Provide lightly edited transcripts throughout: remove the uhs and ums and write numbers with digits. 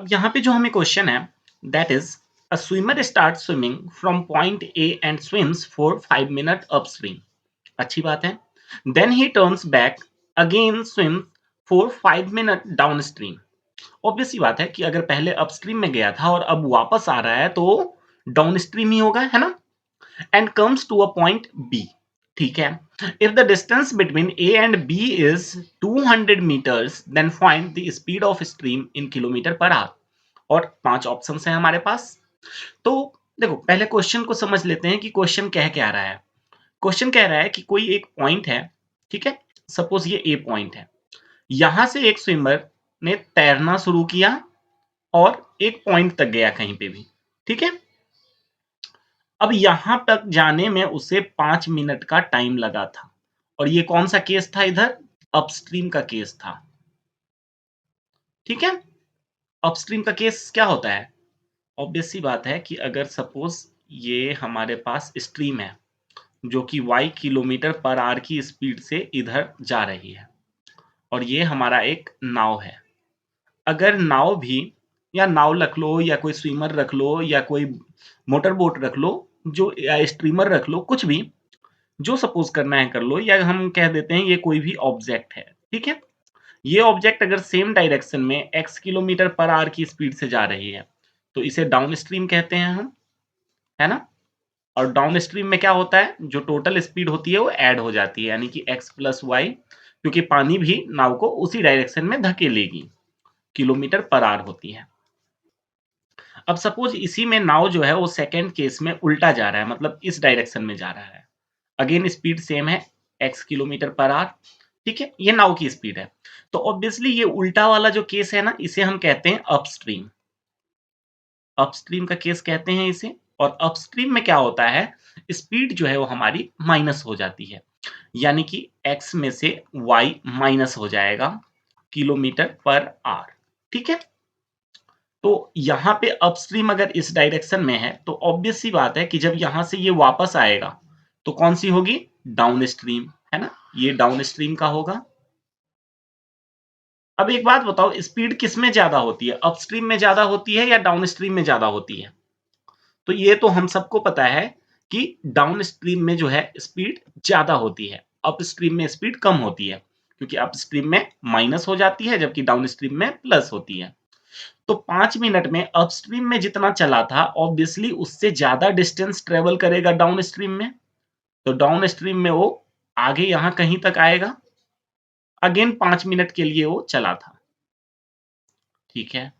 अब यहाँ पे जो हमें क्वेश्चन है that is a swimmer start swimming from point A and swims for 5 minute upstream. अच्छी बात है। Then he turns back again swim for 5 minute downstream. Obvious सी बात है कि अगर पहले अपस्ट्रीम में गया था और अब वापस आ रहा है तो डाउनस्ट्रीम ही होगा, है ना। And comes to a point b. ठीक है। If the distance between a and b is 200 metres then find the speed of stream in kilometre per hour. और 5 ऑप्शंस हैं हमारे पास। तो देखो पहले क्वेश्चन को समझ लेते हैं कि क्वेश्चन कह क्या रहा है। क्वेश्चन कह रहा है कि कोई एक पॉइंट है, ठीक है। सपोज ये ए पॉइंट है। यहां से एक स्विमर ने तैरना शुरू किया और एक पॉइंट तक गया कहीं पे भी, ठीक है। अब यहां तक जाने में उसे 5 मिनट का टाइम लगा था। और ये कौन सा केस था इधर? अपस्ट्रीम का केस था। ठीक है। अपस्ट्रीम का केस क्या होता है? ऑब्वियस सी बात है कि अगर सपोज ये हमारे पास स्ट्रीम है जो कि y किलोमीटर पर आवर की स्पीड से इधर जा रही है और ये हमारा एक नाव है। अगर नाव भी, या नाव रख लो या कोई स्विमर रख लो या कोई मोटर बोट रख लो, जो या स्ट्रीमर रख लो, कुछ भी जो सपोज करना है कर लो, या हम कह देते हैं ये कोई भी ऑब्जेक्ट है। ठीक है। ये ऑब्जेक्ट अगर सेम डायरेक्शन में x किलोमीटर पर आवर की स्पीड से जा रही है तो इसे डाउन स्ट्रीम कहते हैं हम, है ना। और डाउन स्ट्रीम में क्या होता है, जो टोटल स्पीड होती है वो ऐड हो जाती है, यानी कि x प्लस वाई, क्योंकि पानी भी नाव को उसी डायरेक्शन में धकेलेगी, किलोमीटर पर आवर होती है। अब सपोज इसी में नाव जो है वो सेकेंड केस में उल्टा जा रहा है, मतलब इस डायरेक्शन में जा रहा है। अगेन स्पीड सेम है, x किलोमीटर पर आवर। ठीक है, ये नाव की स्पीड है। तो ऑब्वियसली ये उल्टा वाला जो केस है ना, इसे हम कहते हैं अपस्ट्रीम। अपस्ट्रीम का केस कहते हैं इसे। और अपस्ट्रीम में क्या होता है, स्पीड जो है वो हमारी माइनस हो जाती है, यानी कि x में से y माइनस हो जाएगा किलोमीटर पर आवर। ठीक है। तो यहाँ पे अपस्ट्रीम अगर इस डायरेक्शन में है तो ऑब्वियस सी बात है कि जब यहां से ये वापस आएगा तो कौन सी होगी? डाउन स्ट्रीम, है ना। ये डाउन स्ट्रीम का होगा। अब एक बात बताओ, स्पीड किस में ज्यादा होती है? अपस्ट्रीम में ज्यादा होती है या डाउन स्ट्रीम में ज्यादा होती है? तो ये तो हम सबको पता है कि डाउन स्ट्रीम में जो है स्पीड ज्यादा होती है, अप स्ट्रीम में स्पीड कम होती है, क्योंकि अप स्ट्रीम में माइनस हो जाती है जबकि डाउन स्ट्रीम में प्लस होती है। तो 5 मिनट में अपस्ट्रीम में जितना चला था ऑब्वियसली उससे ज्यादा डिस्टेंस ट्रेवल करेगा डाउन स्ट्रीम में। तो डाउन स्ट्रीम में वो आगे यहां कहीं तक आएगा। अगेन 5 मिनट के लिए वो चला था। ठीक है।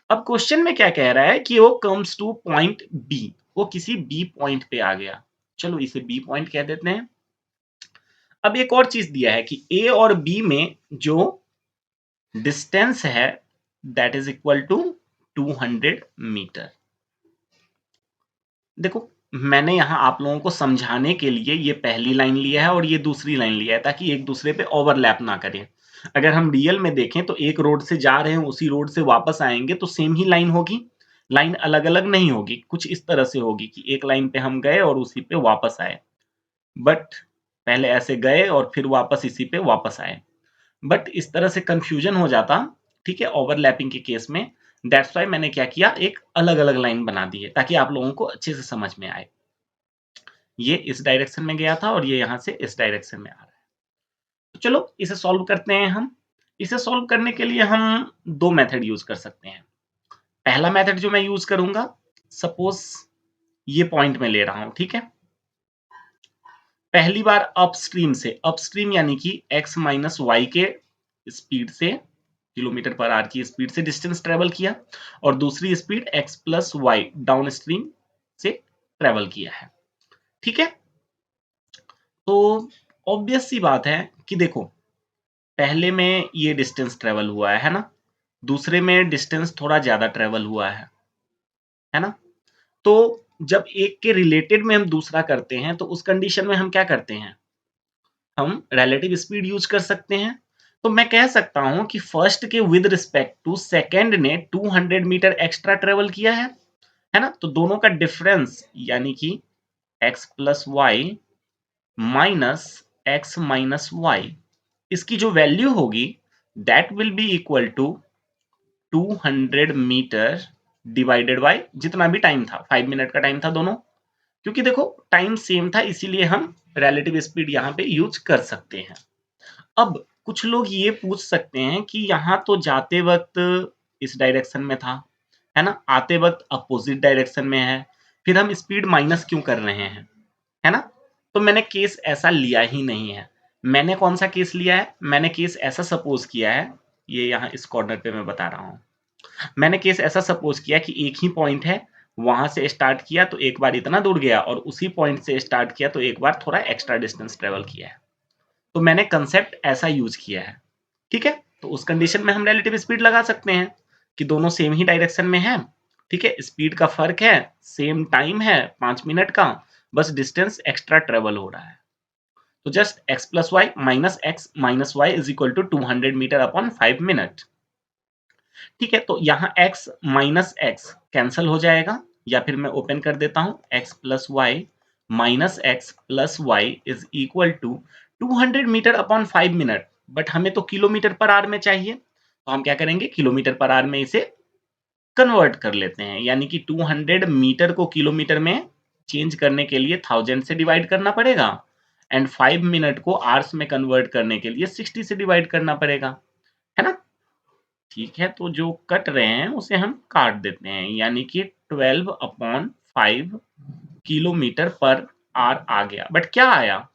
अब क्वेश्चन में क्या कह रहा है कि वो कम्स टू पॉइंट बी, वो किसी बी पॉइंट पे आ गया। चलो इसे बी पॉइंट कह देते हैं। अब एक और चीज दिया है कि ए और बी में जो डिस्टेंस है that is equal to 200 metre. देखो मैंने यहां आप लोगों को समझाने के लिए ये पहली लाइन लिया है और ये दूसरी लाइन लिया है ताकि एक दूसरे पे ओवरलैप ना करें। अगर हम रियल में देखें तो एक रोड से जा रहे हैं, उसी रोड से वापस आएंगे तो सेम ही लाइन होगी। लाइन अलग अलग नहीं होगी, कुछ इस तरह से होगी कि एक लाइन पे हम गए और उसी पे वापस आए। बट पहले ऐसे गए और फिर वापस इसी पे वापस आए। बट इस तरह से कंफ्यूजन हो जाता, ठीक है, ओवरलैपिंग के केस में। दैट्स व्हाई मैंने क्या किया, एक अलग अलग लाइन बना दी है ताकि आप लोगों को अच्छे से समझ में आए। ये इस डायरेक्शन में गया था और ये यहां से इस डायरेक्शन में आ रहा है। तो चलो इसे सॉल्व करते हैं हम। इसे सॉल्व करने के लिए हम दो मेथड यूज कर सकते हैं। पहला मेथड जो मैं यूज करूंगा, सपोज ये पॉइंट में ले रहा हूं, ठीक है। पहली बार अपस्ट्रीम से, अपस्ट्रीम यानी कि x माइनस वाई के स्पीड से, किलोमीटर पर आवर की स्पीड से डिस्टेंस ट्रेवल किया, और दूसरी speed x plus y downstream से ट्रेवल किया है। ठीक है। तो ऑब्वियस सी बात है कि देखो पहले में ये डिस्टेंस ट्रेवल हुआ है ना, दूसरे में डिस्टेंस थोड़ा ज्यादा ट्रेवल हुआ है ना। तो जब एक के रिलेटेड में हम दूसरा करते हैं तो उस कंडीशन में हम क्या करते हैं, हम रिलेटिव स्पीड यूज कर सकते हैं। तो मैं कह सकता हूं कि फर्स्ट के विद रिस्पेक्ट टू सेकंड ने 200 मीटर एक्स्ट्रा ट्रेवल किया है ना। तो दोनों का डिफरेंस यानी कि x plus y minus x minus y, इसकी जो वैल्यू होगी that will be equal to 200 metre divided by जितना भी टाइम था, 5 मिनट का टाइम था दोनों। क्योंकि देखो टाइम सेम था इसीलिए हम रिलेटिव स्पीड यहाँ पे यूज कर सकते हैं। अब कुछ लोग ये पूछ सकते हैं कि यहाँ तो जाते वक्त इस डायरेक्शन में था, है ना? आते वक्त अपोजिट डायरेक्शन में है, फिर हम स्पीड माइनस क्यों कर रहे हैं, है ना? तो मैंने केस ऐसा लिया ही नहीं है। मैंने कौन सा केस लिया है? मैंने केस ऐसा सपोज किया है, ये यहाँ इस कॉर्नर पे मैं बता रहा हूँ। मैंने केस ऐसा सपोज किया कि एक ही पॉइंट है, वहां से स्टार्ट किया तो एक बार इतना दूर गया और उसी पॉइंट से स्टार्ट किया तो एक बार थोड़ा एक्स्ट्रा डिस्टेंस ट्रेवल किया है। तो मैंने कंसेप्ट ऐसा यूज किया है, ठीक है? तो उस कंडीशन में हम रिलेटिव स्पीड लगा सकते हैं कि दोनों सेम ही डायरेक्शन में है, ठीक है? स्पीड का फर्क है, सेम टाइम है 5 मिनट का, बस डिस्टेंस एक्स्ट्रा ट्रेवल हो रहा है। तो just x plus y minus y is equal to 200 metre upon 5 minute. ठीक है, तो यहाँ x माइनस एक्स कैंसल हो जाएगा, या फिर मैं ओपन कर देता हूँ x plus y minus x plus y is equal to 200 metre upon 5 minute. But हमें तो किलोमीटर पर आवर में चाहिए, तो हम क्या करेंगे, किलोमीटर पर आवर में इसे कन्वर्ट कर लेते हैं। यानी कि 200 मीटर को किलोमीटर में चेंज करने के लिए 1000 से डिवाइड करना पड़ेगा, एंड 5 मिनट को आवर्स में कन्वर्ट करने के लिए 60 से डिवाइड करना पड़ेगा, है ना? ठीक है, तो जो कट रहे हैं उसे हम काट देते हैं, यानी कि 12 अपॉन 5 किलोमीटर पर आवर आ गया। बट क्या आया,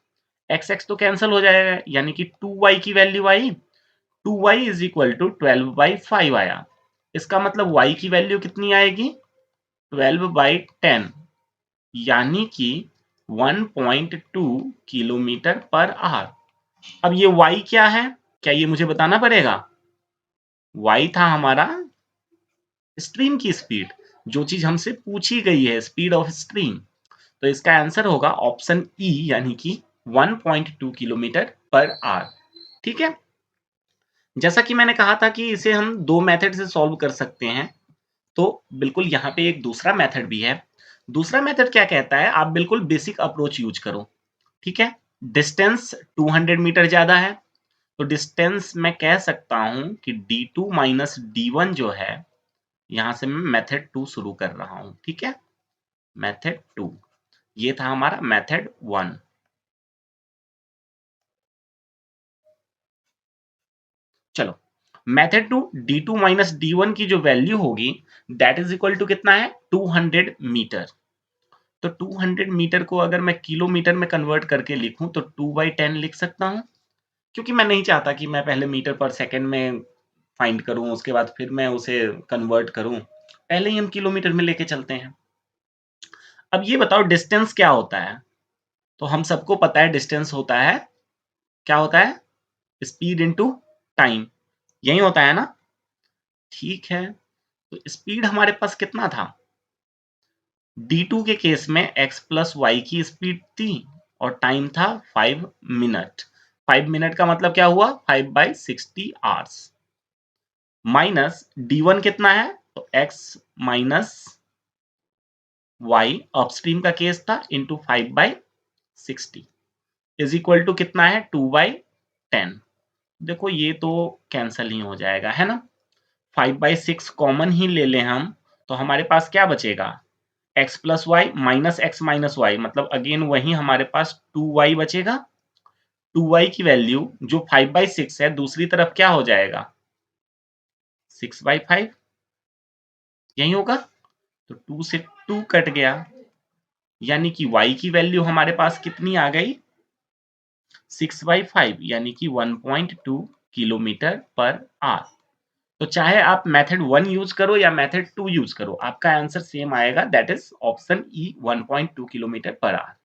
एक्स एक्स तो कैंसिल हो जाएगा, यानी कि 2y की वैल्यू आई, 2y इज इक्वल टू 12/5 आया। इसका मतलब y की वैल्यू कितनी आएगी, 12/10, यानी कि 1.2 किलोमीटर पर आवर। अब ये y क्या है, क्या ये मुझे बताना पड़ेगा? y था हमारा स्ट्रीम की स्पीड, जो चीज हमसे पूछी गई है, स्पीड ऑफ स्ट्रीम। तो इसका आंसर होगा ऑप्शन ई, यानी कि 1.2 किलोमीटर पर आवर। ठीक है, जैसा कि मैंने कहा था कि इसे हम दो मेथड से सॉल्व कर सकते हैं, तो बिल्कुल यहाँ पे एक दूसरा मेथड भी है। दूसरा मेथड क्या कहता है, आप बिल्कुल बेसिक अप्रोच यूज करो। ठीक है, डिस्टेंस 200 मीटर ज्यादा है, तो डिस्टेंस मैं कह सकता हूं कि d2 माइनस d1 जो है, यहां से मैं मेथड 2 शुरू कर रहा हूं। ठीक है, मेथड 2, ये था हमारा मेथड 1। चलो, मेथड 2, d2 माइनस d1 की जो वैल्यू होगी दैट इज इक्वल टू कितना है, 200 मीटर। तो 200 मीटर को अगर मैं किलोमीटर में कन्वर्ट करके लिखूं तो 2/10 लिख सकता हूं, क्योंकि मैं नहीं चाहता कि मैं पहले मीटर पर सेकंड में फाइंड करूं, उसके बाद फिर मैं उसे कन्वर्ट करूं। पहले ही हम किलोमीटर में लेके चलते हैं। अब ये बताओ डिस्टेंस क्या होता है? तो हम सबको पता है डिस्टेंस होता है, क्या होता है, स्पीड इनटू टाइम, यही होता है ना? ठीक है, तो स्पीड हमारे पास कितना था, d2 के केस में x प्लस वाई की स्पीड थी और टाइम था 5 मिनट। 5 मिनट का मतलब क्या हुआ, 5/60 आवर्स। माइनस d1 कितना है, तो x माइनस वाई अपस्ट्रीम का केस था इंटू 5/60 इज इक्वल टू कितना है, 2/10। देखो ये तो कैंसल ही हो जाएगा, है ना? 5/6 कॉमन ही ले लें हम, तो हमारे पास क्या बचेगा, x plus y minus x minus y, मतलब अगेन वही हमारे पास 2y बचेगा। 2y की वैल्यू जो 5/6 है, दूसरी तरफ क्या हो जाएगा, 6/5, यही होगा। तो 2 से 2 कट गया, यानी कि y की वैल्यू हमारे पास कितनी आ गई, 6/5, यानी कि 1.2 किलोमीटर पर आवर। तो चाहे आप मेथड 1 यूज करो या मेथड 2 यूज करो, आपका आंसर सेम आएगा, that is option E, 1.2 kilometre per our.